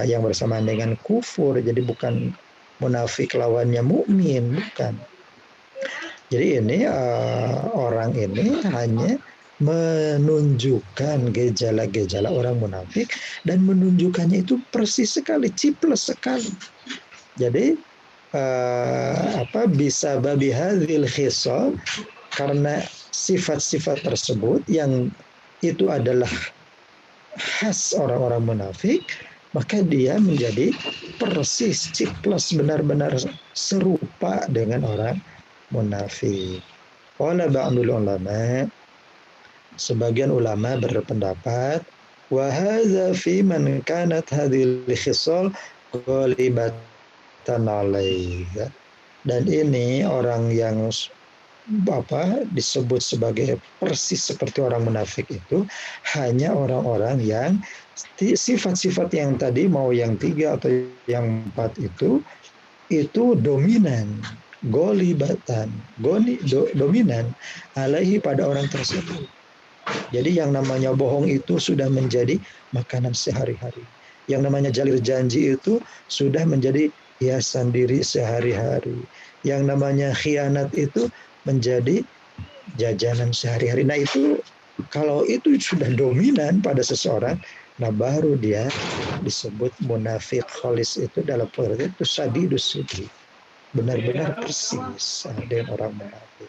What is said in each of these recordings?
yang bersamaan dengan kufur. Jadi bukan munafik lawannya mukmin, bukan. Jadi ini orang ini hanya menunjukkan gejala-gejala orang munafik dan menunjukkannya itu persis sekali, ciples sekali. Jadi bisa babi hadhil khisal, karena sifat-sifat tersebut yang itu adalah khas orang-orang munafik, maka dia menjadi persis ciples, benar-benar serupa dengan orang munafik. Qala ba'dul ulama, sebagian ulama berpendapat, wa hadza fi man kanat hadhil khisal ghalibatan alaihi. Dan ini orang yang disebut sebagai persis seperti orang munafik itu hanya orang-orang yang sifat-sifat yang tadi, mau yang 3 atau yang 4 itu dominan, dominan alaihi pada orang tersebut. Jadi yang namanya bohong itu sudah menjadi makanan sehari-hari. Yang namanya jalir janji itu sudah menjadi hiasan diri sehari-hari. Yang namanya khianat itu menjadi jajanan sehari-hari. Nah itu, kalau itu sudah dominan pada seseorang, nah baru dia disebut munafik khalis. Itu dalam pengertian itu sadidus sudi, benar-benar persis dengan orang munafik.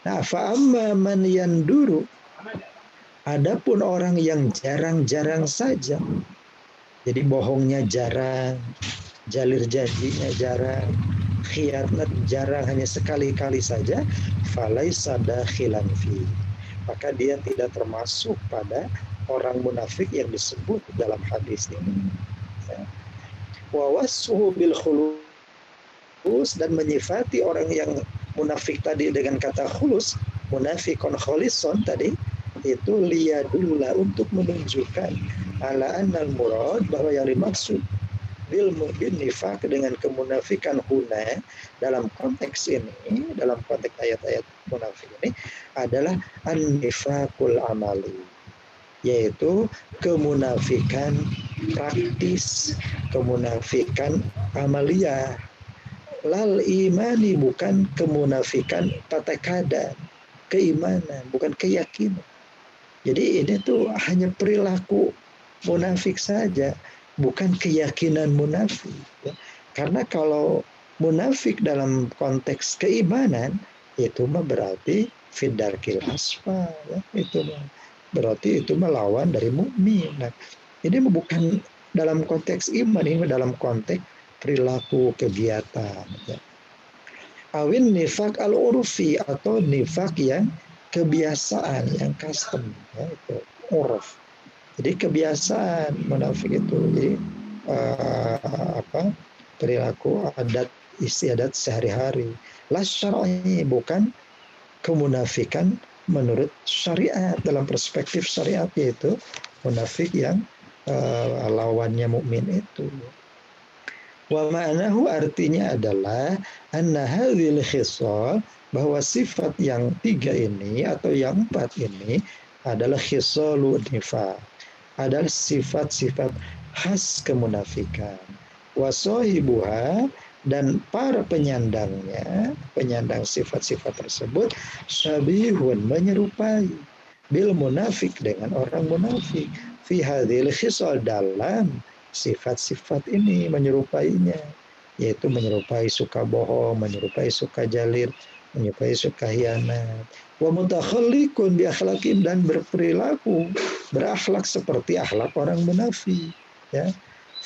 Nah, fa'amma man yanduru, adapun orang yang jarang-jarang saja, jadi bohongnya jarang, jalir janjinya jarang, khianat jarang, hanya sekali-kali saja, falaisa dakhilan fi, maka dia tidak termasuk pada orang munafik yang disebut dalam hadis ini. Wa wasfuhu bil khulus, dan menyifati orang yang munafik tadi dengan kata khulus, munafikon kholison tadi, itu liyadulla, untuk menunjukkan ala annal murad, bahwa yang dimaksud bil nifaq, dengan kemunafikan huna, dalam konteks ini, dalam konteks ayat-ayat munafik ini adalah an-nifaqul amali, yaitu kemunafikan praktis, kemunafikan amaliyah. Lal imani, bukan kemunafikan patakada, keimanan, bukan keyakinan. Jadi ini tuh hanya perilaku munafik saja, bukan keyakinan munafik. Ya. Karena kalau munafik dalam konteks keimanan, itu mah berarti fidarkil asfal. Ya. Itu mah berarti itu melawan dari mukmin. Nah, ini bukan dalam konteks iman, ini dalam konteks perilaku kegiatan. Ya. Awin nifak al-urfi, atau nifak yang kebiasaan, yang custom, ya, itu uruf. Jadi kebiasaan munafik itu, jadi perilaku adat istiadat sehari-hari. La syar'i, bukan kemunafikan menurut syariat, dalam perspektif syariat, yaitu munafik yang lawannya mukmin itu. Wa ma'nahu, artinya adalah anna hadhil khisal, bahwa sifat yang 3 ini atau yang 4 ini adalah khisalun nifaq, adalah sifat-sifat khas kemunafikan. Wa sahibuha, dan para penyandangnya, penyandang sifat-sifat tersebut, syabihun, menyerupai, bil munafik, dengan orang munafik, fi hadhil khisal, dalam sifat-sifat ini, menyerupainya, yaitu menyerupai suka bohong, menyerupai suka jalir, menyerupai suka hianat. Wa mutakhalliqun bi akhlaqin, dan berperilaku, berakhlak seperti akhlak orang munafik. Ya.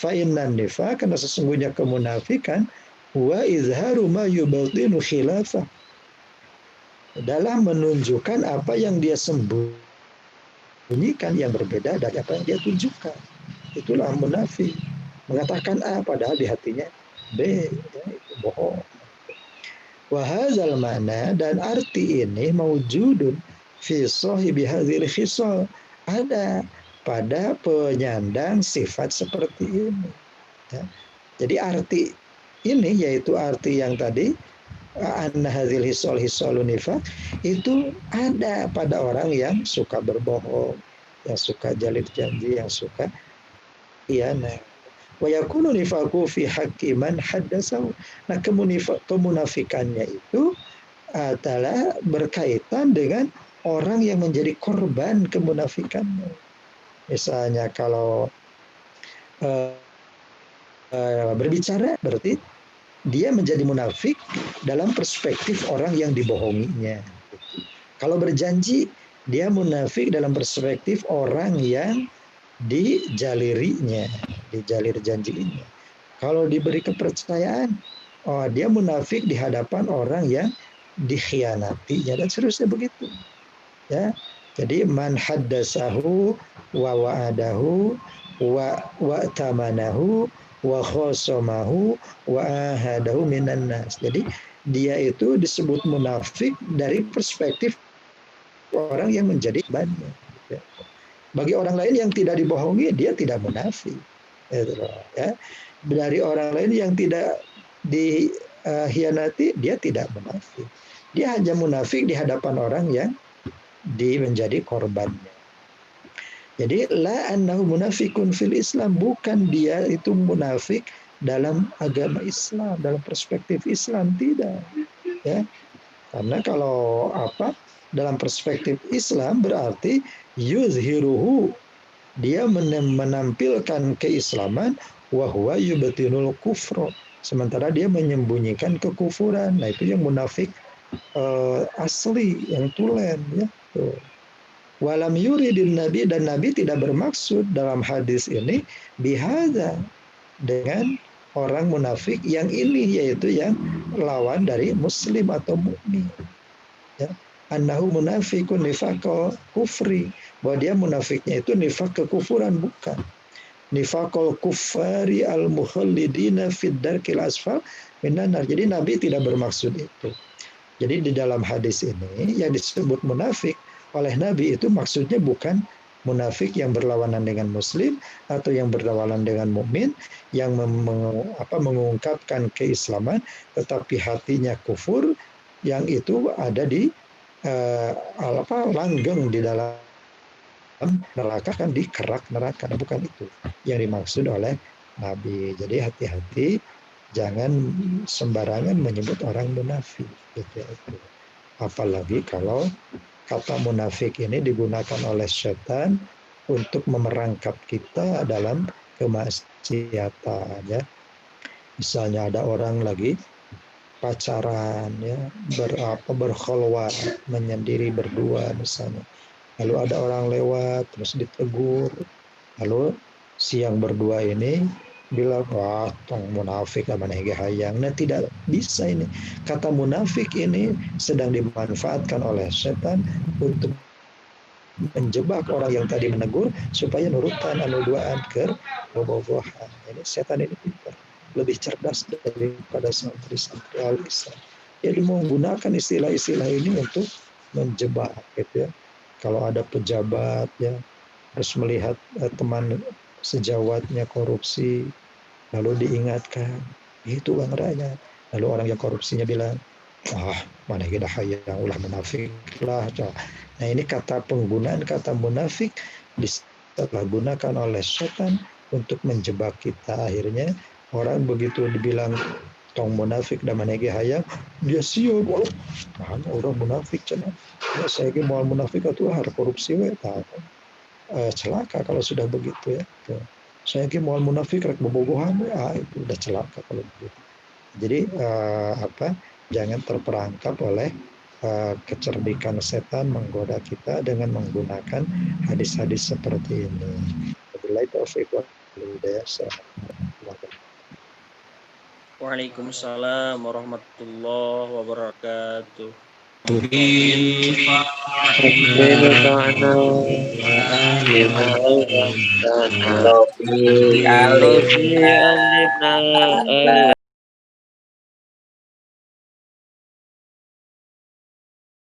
Fa innan nifaq, karena sesungguhnya kemunafikan, wa izharu ma yubatinu khilafah, dalam menunjukkan apa yang dia sembunyikan, yang berbeda dari apa yang dia tunjukkan. Itulah munafik, mengatakan A padahal di hatinya B, ya, itu bohong. Wa hadzal makna, dan arti ini maujudun fi sahibi hadzal khisal, ada pada penyandang sifat seperti ini. Ya. Jadi arti ini, yaitu arti yang tadi anna hadzal khisal hisalun nifaq, itu ada pada orang yang suka berbohong, yang suka jalir janji, yang suka khianat. Wa yakunu nifaqu fi haqqi man haddatsahu. Nah, kemunafikannya itu adalah berkaitan dengan orang yang menjadi korban kemunafikannya. Misalnya kalau uh, berbicara berarti dia menjadi munafik dalam perspektif orang yang dibohonginya. Kalau berjanji, dia munafik dalam perspektif orang yang dijalirinya, dijalir janjinya. Kalau diberi kepercayaan, oh dia munafik di hadapan orang yang dikhianatinya dan seterusnya begitu. Ya, jadi man haddasahu wa wa'adahu wa tamanahu wa khosamahu wa ahadahu minan nas. Jadi dia itu disebut munafik dari perspektif orang yang menjadi banyak. Bagi orang lain yang tidak dibohongi, dia tidak munafik. Ya. Dari orang lain yang tidak dihianati, dia tidak munafik. Dia hanya munafik di hadapan orang yang menjadi korbannya. Jadi la annahu munafikun fil Islam, bukan dia itu munafik dalam agama Islam, dalam perspektif Islam, tidak. Ya. Karena kalau dalam perspektif Islam berarti yuzhiruhu, dia menampilkan keislaman, wa huwa yubtinul kufra, sementara dia menyembunyikan kekufuran. Nah, itu yang munafik asli, yang tulen, ya. Tuh. Walam yuridin nabi, dan nabi tidak bermaksud dalam hadis ini bihadza, dengan orang munafik yang ini, yaitu yang lawan dari muslim atau mukmin. Ya. Annahu munafikun nifaqal kufri, bahwa dia munafiknya itu nifak kekufuran, bukan nifaqal kuffari al mukhallidina fid darkil asfal minan nar. Jadi Nabi tidak bermaksud itu. Jadi di dalam hadis ini yang disebut munafik oleh Nabi itu maksudnya bukan munafik yang berlawanan dengan muslim atau yang berlawanan dengan mukmin, yang mengungkapkan keislaman tetapi hatinya kufur, yang itu ada di langgeng di dalam neraka, kan di kerak neraka. Bukan itu yang dimaksud oleh Nabi. Jadi hati-hati, jangan sembarangan menyebut orang munafik. Gitu. Apalagi kalau kata munafik ini digunakan oleh setan untuk memerangkap kita dalam kemaksiatan, ya. Misalnya ada orang lagi pacaran, ya, berkholwat, menyendiri berdua misalnya. Lalu ada orang lewat terus ditegur. Lalu si yang berdua ini bilang, wah, tong munafik apa hayang. Nah, tidak bisa ini. Kata munafik ini sedang dimanfaatkan oleh setan untuk menjebak orang yang tadi menegur supaya nurutan duaan ke bobogohan. Ini setan ini pintar, lebih cerdas daripada santri-santri al-Islam. Jadi menggunakan istilah-istilah ini untuk menjebak, gitu ya. Kalau ada pejabat, ya, harus melihat teman sejawatnya korupsi, lalu diingatkan, itu Bang Rakyat. Lalu orang yang korupsinya bilang, mana kita hayang ulah munafik lah. Nah, ini penggunaan kata munafik disalahgunakan oleh setan untuk menjebak kita. Akhirnya orang begitu dibilang tong munafik dan manege hayang, dia siap, mana orang munafik cenah. Ya, saya ke mau munafik itu harus korupsi we, celaka kalau sudah begitu, ya. Saya ke mau munafik rek bobogohan, itu udah celaka kalau begitu. Jadi jangan terperangkap oleh kecerdikan setan menggoda kita dengan menggunakan hadis-hadis seperti ini. Wabillahi taufiq wal hidayah. Waalaikumsalam warahmatullahi wabarakatuh.